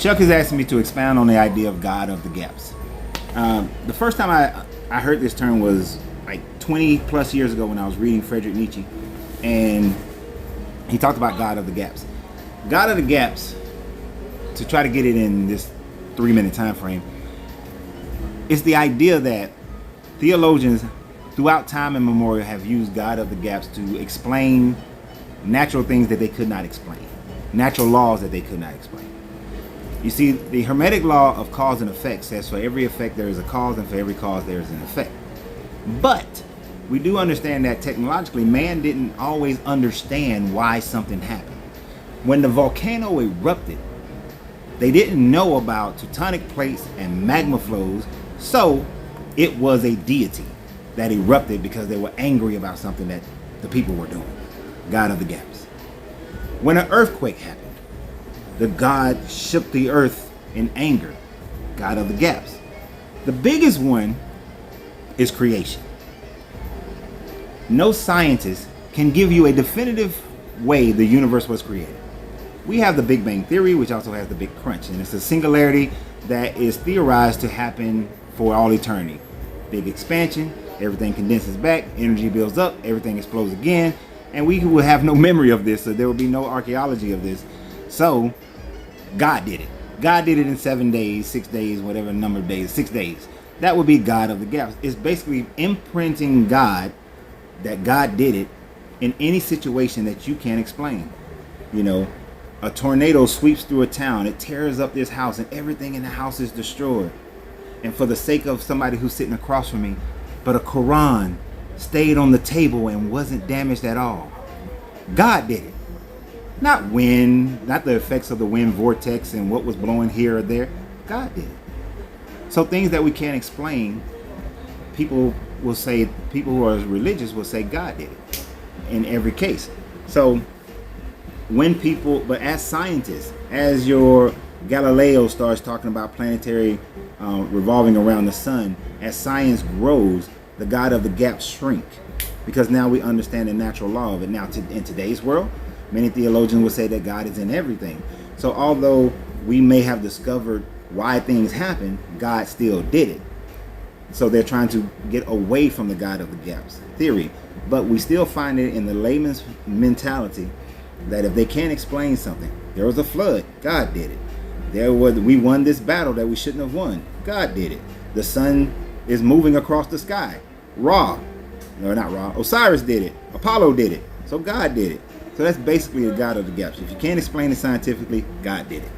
Chuck is asking me to expound on the idea of God of the gaps. The first time I heard this term was like 20 plus years ago when I was reading Friedrich Nietzsche, and he talked about God of the gaps. God of the gaps, to try to get it in this 3-minute time frame, is the idea that theologians throughout time immemorial have used God of the gaps to explain natural things that they could not explain, natural laws that they could not explain. You see, the Hermetic law of cause and effect says for every effect there is a cause, and for every cause there is an effect. But we do understand that technologically, man didn't always understand why something happened. When the volcano erupted, they didn't know about tectonic plates and magma flows, so it was a deity that erupted because they were angry about something that the people were doing. God of the gaps. When an earthquake happened, the God shook the earth in anger. God of the gaps. The biggest one is creation. No scientist can give you a definitive way the universe was created. We have the Big Bang Theory, which also has the Big Crunch, and it's a singularity that is theorized to happen for all eternity. Big expansion, everything condenses back, energy builds up, everything explodes again, and we will have no memory of this, so there will be no archaeology of this. So God did it. God did it in 7 days, 6 days, whatever number of days, 6 days. That would be God of the gaps. It's basically imprinting God, that God did it in any situation that you can't explain. You know, a tornado sweeps through a town, it tears up this house, and everything in the house is destroyed. And for the sake of somebody who's sitting across from me, but a Quran stayed on the table and wasn't damaged at all. God did it. Not wind, not the effects of the wind vortex and what was blowing here or there. God did it. So things that we can't explain, people will say, people who are religious will say God did it in every case. So when people, but as scientists, as your Galileo starts talking about planetary revolving around the sun, as science grows, the God of the gaps shrink, because now we understand the natural law of it. Now in today's world, many theologians will say that God is in everything. So although we may have discovered why things happen, God still did it. So they're trying to get away from the God of the gaps theory. But we still find it in the layman's mentality that if they can't explain something, there was a flood, God did it. We won this battle that we shouldn't have won, God did it. The sun is moving across the sky, Osiris did it, Apollo did it, so God did it. So that's basically the God of the gaps. If you can't explain it scientifically, God did it.